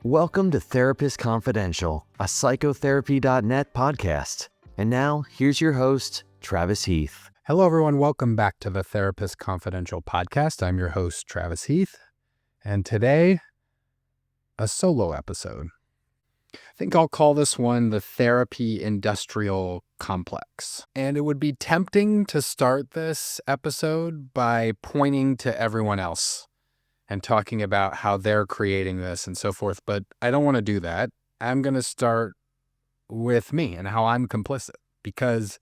Welcome to Therapist Confidential, a psychotherapy.net podcast. And now, here's your host, Travis Heath. Hello, everyone. Welcome back to the Therapist Confidential podcast. I'm your host, Travis Heath. And today, a solo episode. I think I'll call this one the Therapy Industrial Complex. And it would be tempting to start this episode by pointing to everyone else and talking about how they're creating this and so forth. But I don't want to do that. I'm going to start with me and how I'm complicit, because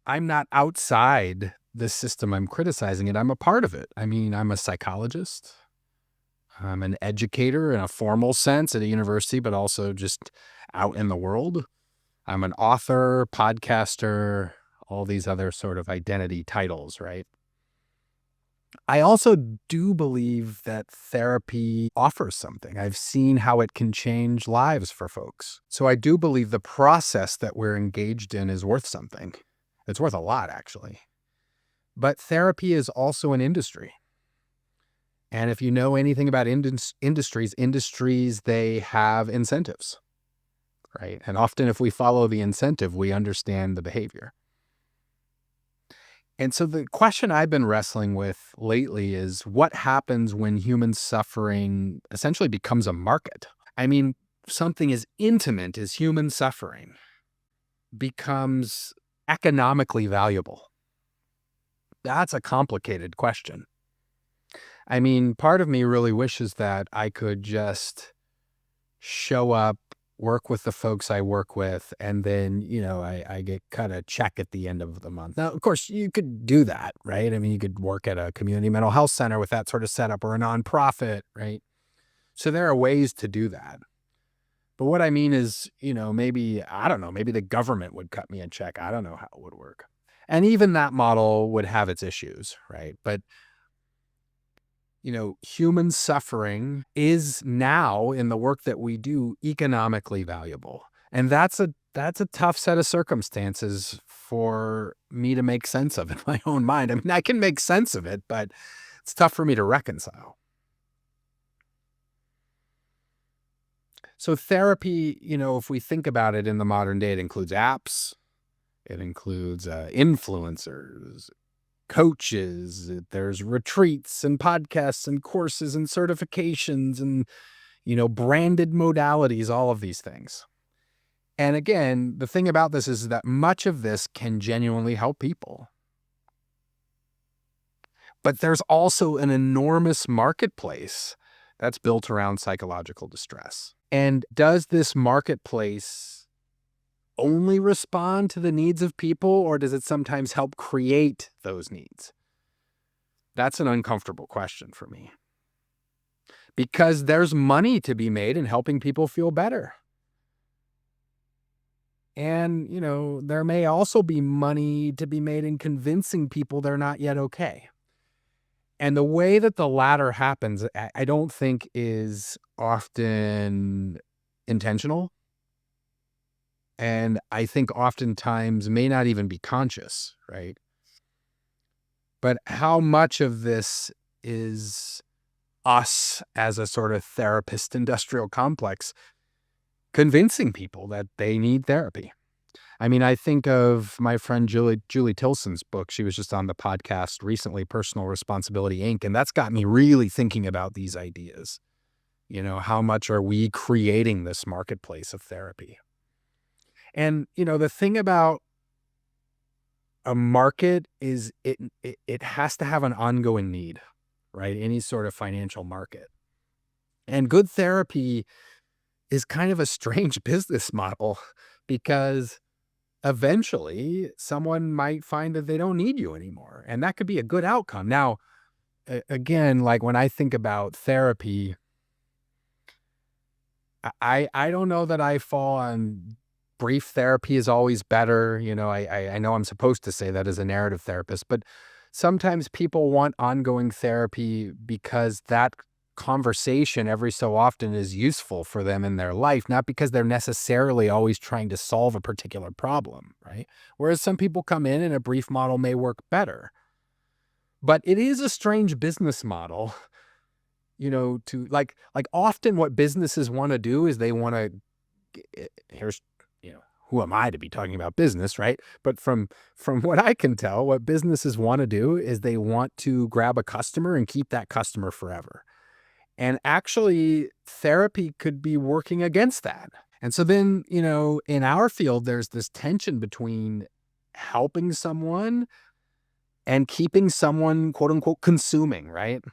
I'm not outside the system I'm criticizing it. I'm a part of it. I mean, I'm a psychologist. I'm an educator in a formal sense at a university, but also just out in the world. I'm an author, podcaster, all these other sort of identity titles, right? I also do believe that therapy offers something. I've seen how it can change lives for folks. So I do believe the process that we're engaged in is worth something. It's worth a lot, actually. But therapy is also an industry. And if you know anything about industries, they have incentives, right? And often if we follow the incentive, we understand the behavior. And so the question I've been wrestling with lately is what happens when human suffering essentially becomes a market? I mean, something as intimate as human suffering becomes economically valuable. That's a complicated question. I mean, part of me really wishes that I could just show up, work with the folks I work with, and then, I get kind of check at the end of the month. Now, of course, you could do that, right? I mean, you could work at a community mental health center with that sort of setup, or a nonprofit, right? So there are ways to do that. But what I mean is, maybe the government would cut me a check. I don't know how it would work. And even that model would have its issues, right? But human suffering is now, in the work that we do, economically valuable. And that's a tough set of circumstances for me to make sense of in my own mind. I mean, I can make sense of it, but it's tough for me to reconcile. So therapy, if we think about it in the modern day, it includes apps, it includes influencers, coaches, there's retreats and podcasts and courses and certifications and, branded modalities, all of these things. And again, the thing about this is that much of this can genuinely help people. But there's also an enormous marketplace that's built around psychological distress. And does this marketplace only respond to the needs of people, or does it sometimes help create those needs? That's an uncomfortable question for me. Because there's money to be made in helping people feel better. And, there may also be money to be made in convincing people they're not yet okay. And the way that the latter happens, I don't think is often intentional. And I think oftentimes may not even be conscious, right? But how much of this is us as a sort of therapist industrial complex convincing people that they need therapy? I mean, I think of my friend Julie Tilson's book. She was just on the podcast recently, Personal Responsibility, Inc. And that's got me really thinking about these ideas. How much are we creating this marketplace of therapy? And, the thing about a market is it has to have an ongoing need, right? Any sort of financial market. And good therapy is kind of a strange business model, because eventually someone might find that they don't need you anymore. And that could be a good outcome. Now, again, like when I think about therapy, I don't know that I fall on brief therapy is always better. I know I'm supposed to say that as a narrative therapist, but sometimes people want ongoing therapy because that conversation every so often is useful for them in their life, not because they're necessarily always trying to solve a particular problem, right? Whereas some people come in and a brief model may work better. But it is a strange business model, to like often what businesses want to do is they want to, here's, who am I to be talking about business, right? But from what I can tell, what businesses want to do is they want to grab a customer and keep that customer forever. And actually, therapy could be working against that. And so then, in our field, there's this tension between helping someone and keeping someone, quote unquote, consuming, right?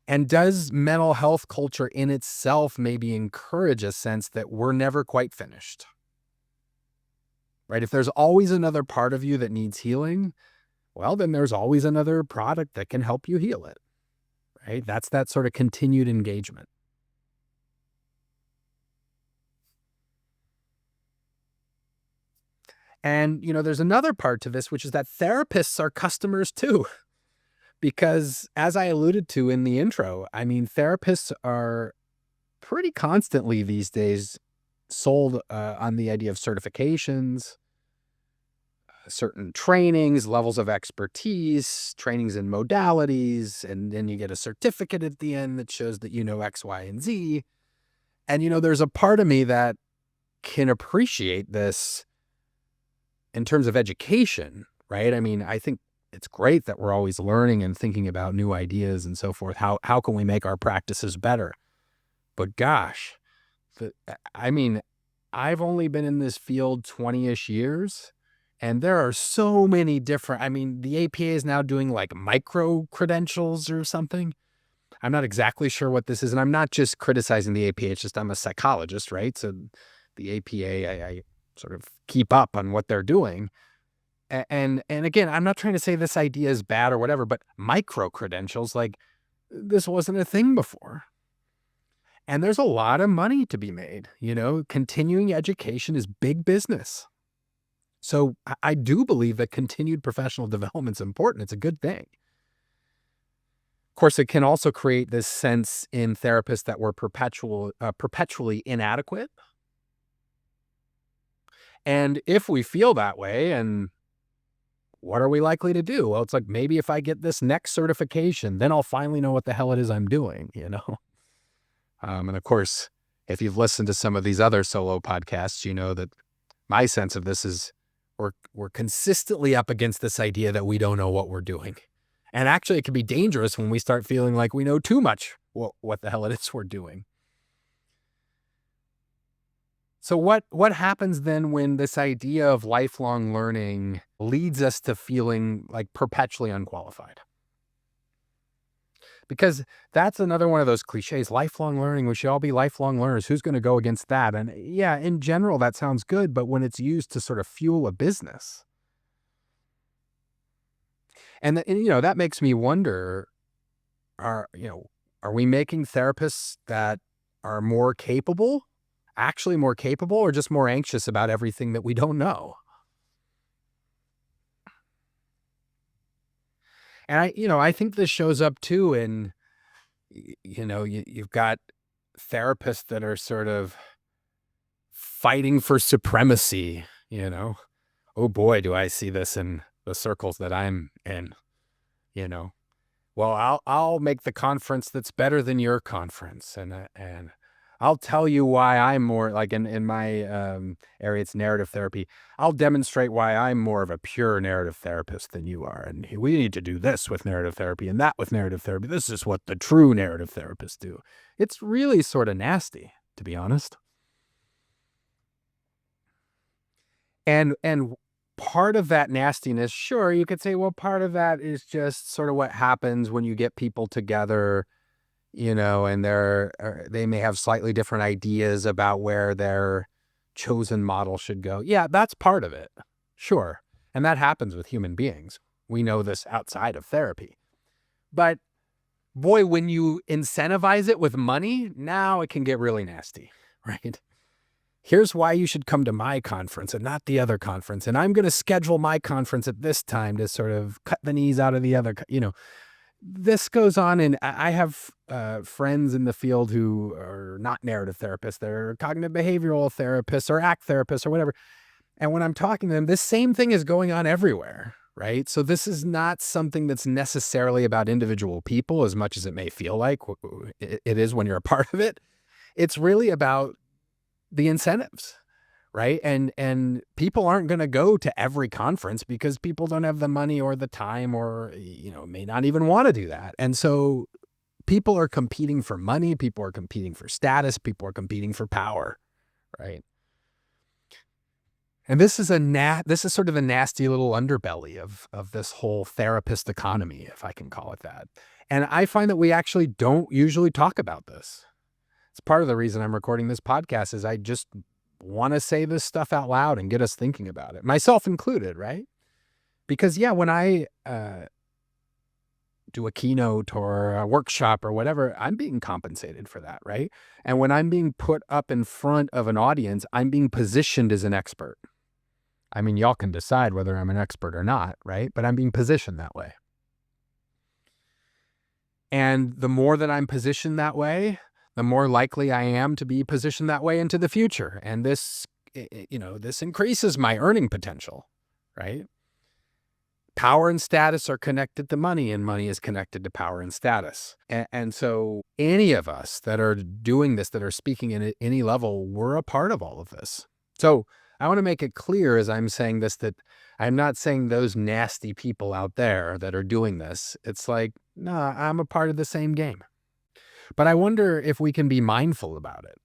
And does mental health culture in itself maybe encourage a sense that we're never quite finished? Right? If there's always another part of you that needs healing, well, then there's always another product that can help you heal it. Right? That's that sort of continued engagement. And, there's another part to this, which is that therapists are customers too. Because as I alluded to in the intro, I mean, therapists are pretty constantly these days sold on the idea of certifications, certain trainings, levels of expertise, trainings in modalities, and then you get a certificate at the end that shows that you know X, Y, and Z. And, there's a part of me that can appreciate this in terms of education, right? I mean, I think it's great that we're always learning and thinking about new ideas and so forth. How can we make our practices better? But gosh, I've only been in this field 20-ish years, and there are so many different, the APA is now doing like micro credentials or something. I'm not exactly sure what this is, and I'm not just criticizing the APA, it's just I'm a psychologist, right? So the APA, I sort of keep up on what they're doing. And again, I'm not trying to say this idea is bad or whatever, but micro credentials, like this wasn't a thing before. And there's a lot of money to be made, continuing education is big business. So I do believe that continued professional development is important. It's a good thing. Of course, it can also create this sense in therapists that we're perpetually inadequate. And if we feel that way, and what are we likely to do? Well, it's like, maybe if I get this next certification, then I'll finally know what the hell it is I'm doing, And of course, if you've listened to some of these other solo podcasts, you know that my sense of this is we're consistently up against this idea that we don't know what we're doing. And actually, it can be dangerous when we start feeling like we know too much what the hell it is we're doing. So what happens then when this idea of lifelong learning leads us to feeling like perpetually unqualified? Because that's another one of those cliches, lifelong learning, we should all be lifelong learners. Who's going to go against that? And yeah, in general, that sounds good, but when it's used to sort of fuel a business, and that makes me wonder, are we making therapists that are actually more capable, or just more anxious about everything that we don't know? And I think this shows up too in, you've got therapists that are sort of fighting for supremacy, Oh boy, do I see this in the circles that I'm in, Well, I'll make the conference that's better than your conference, and I'll tell you why I'm more, like in my area, it's narrative therapy. I'll demonstrate why I'm more of a pure narrative therapist than you are. And we need to do this with narrative therapy and that with narrative therapy. This is what the true narrative therapists do. It's really sort of nasty, to be honest. And part of that nastiness, sure, you could say, well, part of that is just sort of what happens when you get people together, and they may have slightly different ideas about where their chosen model should go. Yeah, that's part of it. Sure. And that happens with human beings. We know this outside of therapy. But boy, when you incentivize it with money, now it can get really nasty, right? Here's why you should come to my conference and not the other conference. And I'm going to schedule my conference at this time to sort of cut the knees out of the other, This goes on, and I have friends in the field who are not narrative therapists. They're cognitive behavioral therapists or ACT therapists or whatever. And when I'm talking to them, this same thing is going on everywhere, right? So this is not something that's necessarily about individual people as much as it may feel like it is when you're a part of it. It's really about the incentives, right? And people aren't going to go to every conference because people don't have the money or the time or, may not even want to do that. And so people are competing for money, people are competing for status, people are competing for power, right? And this is sort of a nasty little underbelly of this whole therapist economy, if I can call it that. And I find that we actually don't usually talk about this. It's part of the reason I'm recording this podcast is I just want to say this stuff out loud and get us thinking about it, myself included, right? Because when I do a keynote or a workshop or whatever, I'm being compensated for that, right? And when I'm being put up in front of an audience, I'm being positioned as an expert. I mean, y'all can decide whether I'm an expert or not, right? But I'm being positioned that way. And the more that I'm positioned that way, the more likely I am to be positioned that way into the future. And this increases my earning potential, right? Power and status are connected to money, and money is connected to power and status. And so any of us that are doing this, that are speaking at any level, we're a part of all of this. So I want to make it clear as I'm saying this, that I'm not saying those nasty people out there that are doing this. It's like, no, I'm a part of the same game. But I wonder if we can be mindful about it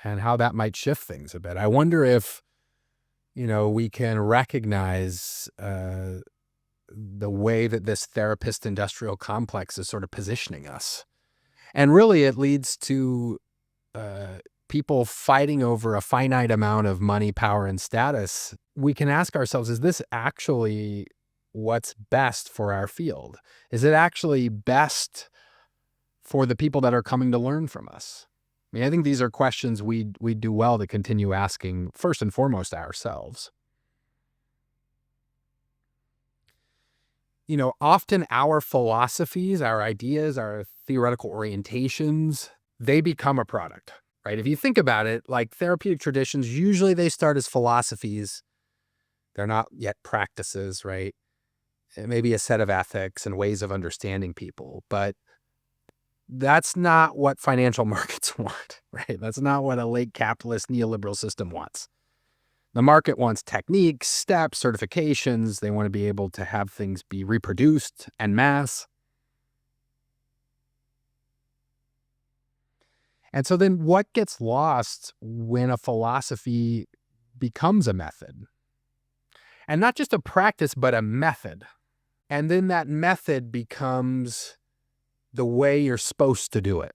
and how that might shift things a bit. I wonder if, we can recognize the way that this therapist industrial complex is sort of positioning us. And really it leads to people fighting over a finite amount of money, power, and status. We can ask ourselves, is this actually what's best for our field? Is it actually best for the people that are coming to learn from us? I mean, I think these are questions we do well to continue asking first and foremost ourselves. Often our philosophies, our ideas, our theoretical orientations, they become a product, right? If you think about it, like therapeutic traditions, usually they start as philosophies. They're not yet practices, right? It may be a set of ethics and ways of understanding people, but that's not what financial markets want, right? That's not what a late capitalist neoliberal system wants. The market wants techniques, steps, certifications. They want to be able to have things be reproduced en masse. And so then what gets lost when a philosophy becomes a method? And not just a practice, but a method. And then that method becomes the way you're supposed to do it.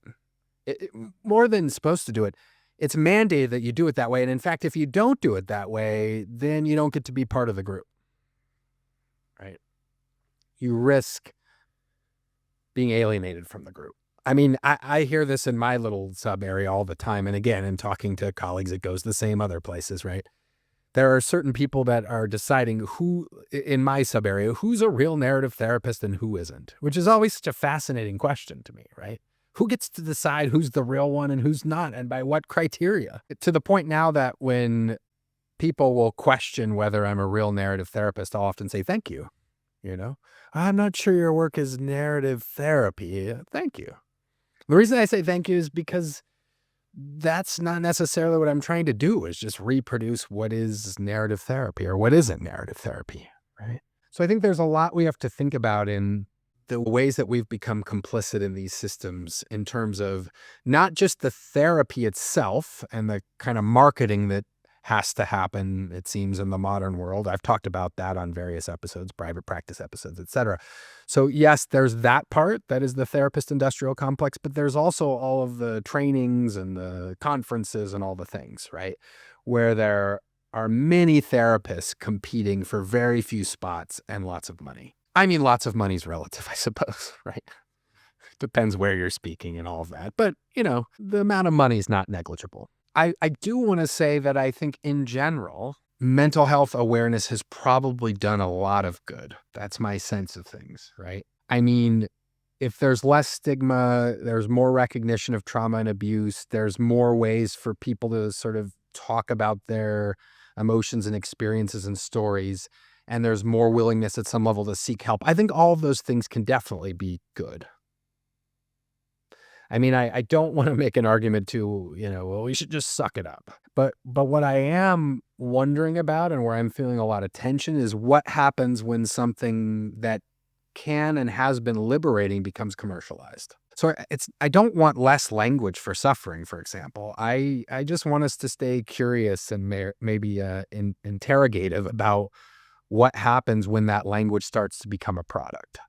More than supposed to do it, it's mandated that you do it that way. And in fact, if you don't do it that way, then you don't get to be part of the group, right? You risk being alienated from the group. I mean, I hear this in my little sub area all the time. And again, in talking to colleagues, it goes the same other places, right? There are certain people that are deciding who, in my sub area, who's a real narrative therapist and who isn't, which is always such a fascinating question to me, right? Who gets to decide who's the real one and who's not, and by what criteria? To the point now that when people will question whether I'm a real narrative therapist, I'll often say, thank you. I'm not sure your work is narrative therapy. Thank you. The reason I say thank you is because that's not necessarily what I'm trying to do, is just reproduce what is narrative therapy or what isn't narrative therapy, right? So I think there's a lot we have to think about in the ways that we've become complicit in these systems in terms of not just the therapy itself and the kind of marketing that has to happen, it seems, in the modern world. I've talked about that on various episodes, private practice episodes, etc. So yes, there's that part that is the therapist industrial complex, but there's also all of the trainings and the conferences and all the things, right? Where there are many therapists competing for very few spots and lots of money. I mean, lots of money is relative, I suppose, right? Depends where you're speaking and all of that. But, the amount of money is not negligible. I do want to say that I think in general, mental health awareness has probably done a lot of good. That's my sense of things, right? I mean, if there's less stigma, there's more recognition of trauma and abuse, there's more ways for people to sort of talk about their emotions and experiences and stories. and there's more willingness at some level to seek help. I think all of those things can definitely be good. I mean, I don't want to make an argument to, well, we should just suck it up. But what I am wondering about and where I'm feeling a lot of tension is what happens when something that can and has been liberating becomes commercialized. So I don't want less language for suffering, for example. I just want us to stay curious and maybe interrogative about what happens when that language starts to become a product.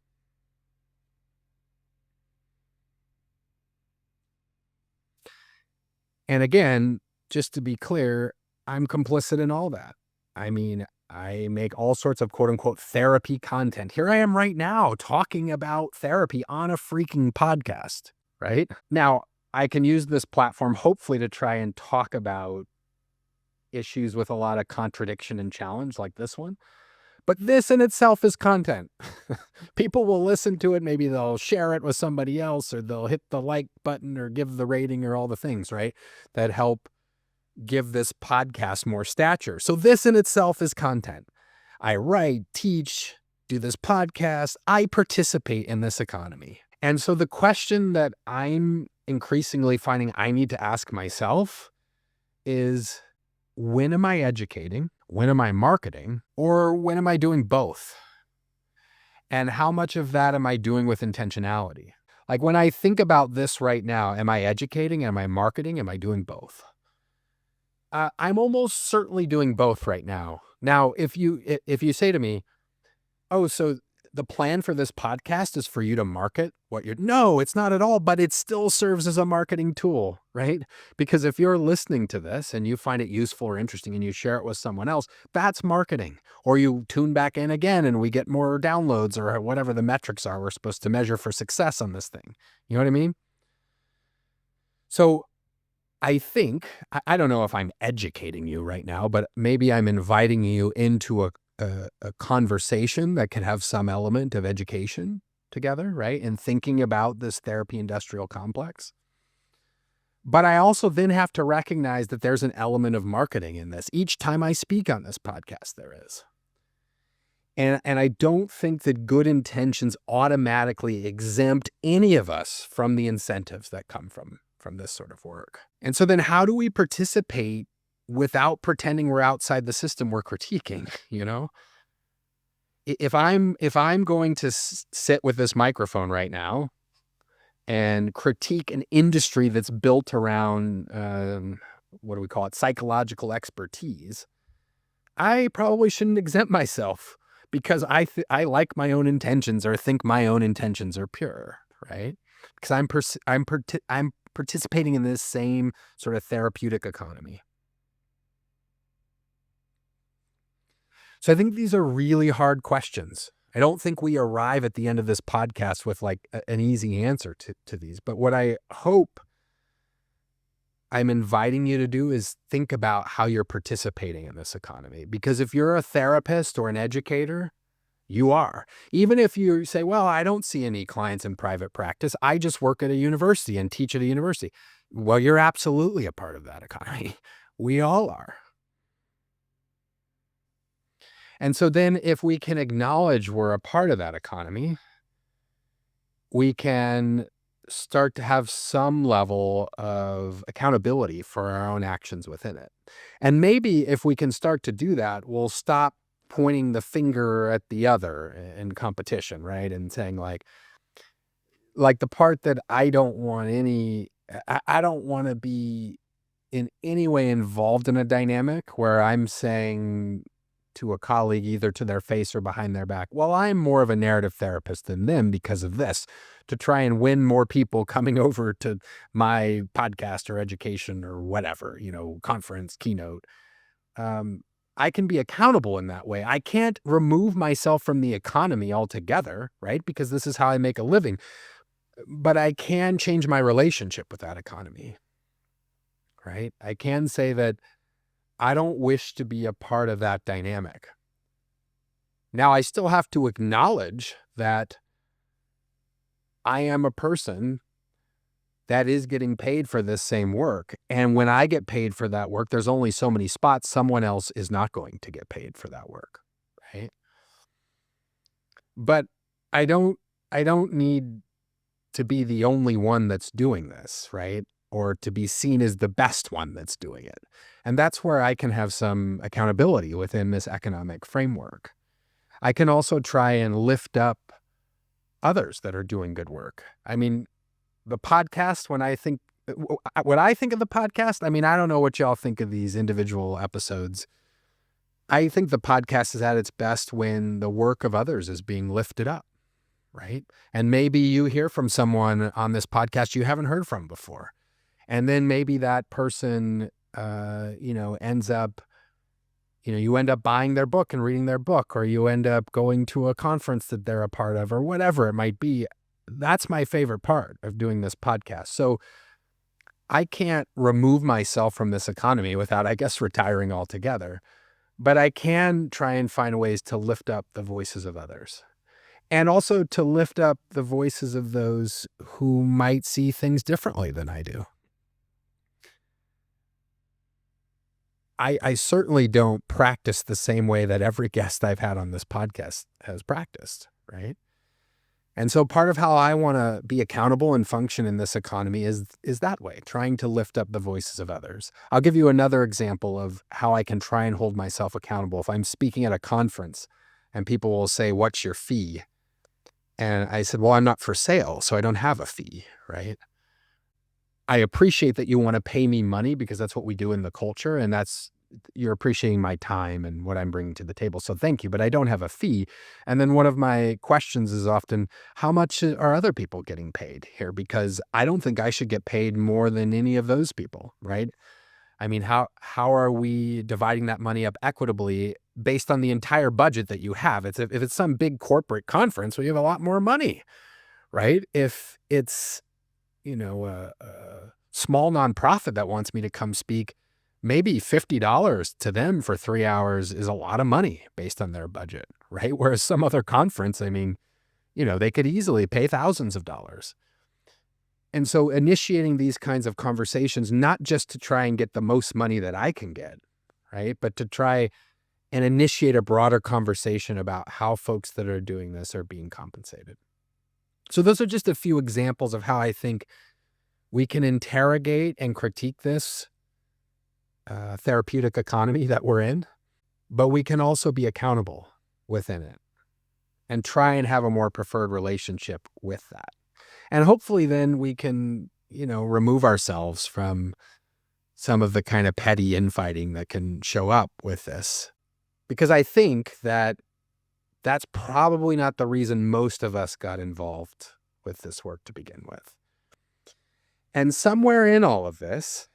And again, just to be clear, I'm complicit in all that. I mean, I make all sorts of quote unquote therapy content. Here I am right now talking about therapy on a freaking podcast, right? Now, I can use this platform hopefully to try and talk about issues with a lot of contradiction and challenge like this one. But this in itself is content. People will listen to it. Maybe they'll share it with somebody else, or they'll hit the like button or give the rating or all the things, right, that help give this podcast more stature. So this in itself is content. I write, teach, do this podcast. I participate in this economy. And so the question that I'm increasingly finding I need to ask myself is, when am I educating? When am I marketing? Or when am I doing both? And how much of that am I doing with intentionality? Like when I think about this right now, am I educating? Am I marketing? Am I doing both? I'm almost certainly doing both right now. Now, if you say to me, oh, so the plan for this podcast is for you to market what you're... No, it's not at all, but it still serves as a marketing tool, right? Because if you're listening to this and you find it useful or interesting and you share it with someone else, that's marketing. Or you tune back in again and we get more downloads or whatever the metrics are we're supposed to measure for success on this thing. You know what I mean? So I think, I don't know if I'm educating you right now, but maybe I'm inviting you into a conversation that can have some element of education together, right? And thinking about this therapy industrial complex. But I also then have to recognize that there's an element of marketing in this. Each time I speak on this podcast, there is. And I don't think that good intentions automatically exempt any of us from the incentives that come from this sort of work. And so then how do we participate without pretending we're outside the system we're critiquing, If I'm going to sit with this microphone right now and critique an industry that's built around, what do we call it, psychological expertise, I probably shouldn't exempt myself because I like my own intentions or think my own intentions are pure, right? Because I'm participating in this same sort of therapeutic economy. So I think these are really hard questions. I don't think we arrive at the end of this podcast with like an easy answer to these. But what I hope I'm inviting you to do is think about how you're participating in this economy. Because if you're a therapist or an educator, you are. Even if you say, well, I don't see any clients in private practice. I just work at a university and teach at a university. Well, you're absolutely a part of that economy. We all are. And so then if we can acknowledge we're a part of that economy, we can start to have some level of accountability for our own actions within it. And maybe if we can start to do that, we'll stop pointing the finger at the other in competition, right? And saying like the part that I don't want to be in any way involved in a dynamic where I'm saying to a colleague, either to their face or behind their back, well, I'm more of a narrative therapist than them because of this, to try and win more people coming over to my podcast or education or whatever, conference, keynote. I can be accountable in that way. I can't remove myself from the economy altogether, right? Because this is how I make a living. But I can change my relationship with that economy, right? I can say that I don't wish to be a part of that dynamic. Now, I still have to acknowledge that I am a person that is getting paid for this same work. And when I get paid for that work, there's only so many spots. Someone else is not going to get paid for that work, right? But I don't need to be the only one that's doing this, right? Or to be seen as the best one that's doing it. And that's where I can have some accountability within this economic framework. I can also try and lift up others that are doing good work. I mean, the podcast, when I think of the podcast, I mean, I don't know what y'all think of these individual episodes. I think the podcast is at its best when the work of others is being lifted up, right? And maybe you hear from someone on this podcast you haven't heard from before. And then maybe that person, ends up, you end up buying their book and reading their book, or you end up going to a conference that they're a part of, or whatever it might be. That's my favorite part of doing this podcast. So I can't remove myself from this economy without, I guess, retiring altogether. But I can try and find ways to lift up the voices of others, and also to lift up the voices of those who might see things differently than I do. I certainly don't practice the same way that every guest I've had on this podcast has practiced, right? And so part of how I want to be accountable and function in this economy is that way, trying to lift up the voices of others. I'll give you another example of how I can try and hold myself accountable. If I'm speaking at a conference and people will say, "What's your fee?" And I said, "Well, I'm not for sale, so I don't have a fee," right? I appreciate that you want to pay me money because that's what we do in the culture, and you're appreciating my time and what I'm bringing to the table. So thank you, but I don't have a fee. And then one of my questions is often, how much are other people getting paid here? Because I don't think I should get paid more than any of those people, right? I mean, how are we dividing that money up equitably based on the entire budget that you have? If it's some big corporate conference, well, you have a lot more money, right? If it's a small nonprofit that wants me to come speak, maybe $50 to them for 3 hours is a lot of money based on their budget, right? Whereas some other conference, I mean, they could easily pay thousands of dollars. And so initiating these kinds of conversations, not just to try and get the most money that I can get, right? But to try and initiate a broader conversation about how folks that are doing this are being compensated. So those are just a few examples of how I think we can interrogate and critique this therapeutic economy that we're in, but we can also be accountable within it and try and have a more preferred relationship with that. And hopefully then we can, remove ourselves from some of the kind of petty infighting that can show up with this. Because I think that that's probably not the reason most of us got involved with this work to begin with. And somewhere in all of this,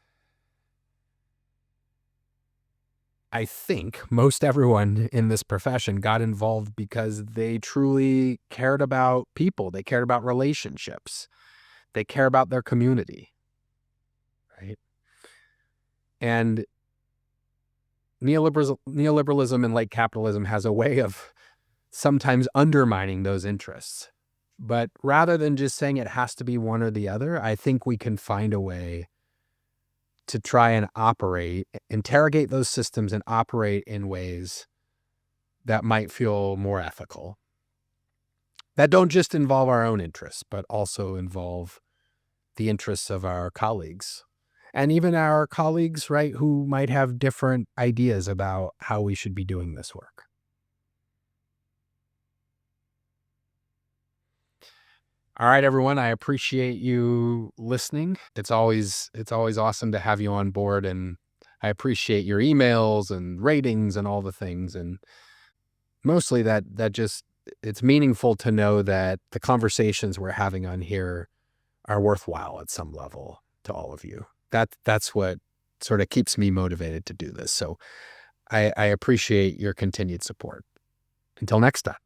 I think most everyone in this profession got involved because they truly cared about people. They cared about relationships. They care about their community, right? And neoliberalism and late capitalism has a way of sometimes undermining those interests. But rather than just saying it has to be one or the other, I think we can find a way to try and interrogate those systems and operate in ways that might feel more ethical. That don't just involve our own interests, but also involve the interests of our colleagues. And even our colleagues, right, who might have different ideas about how we should be doing this work. All right, everyone, I appreciate you listening. It's always awesome to have you on board, and I appreciate your emails and ratings and all the things. And mostly that just, it's meaningful to know that the conversations we're having on here are worthwhile at some level to all of you. That's what sort of keeps me motivated to do this. So I appreciate your continued support. Until next time.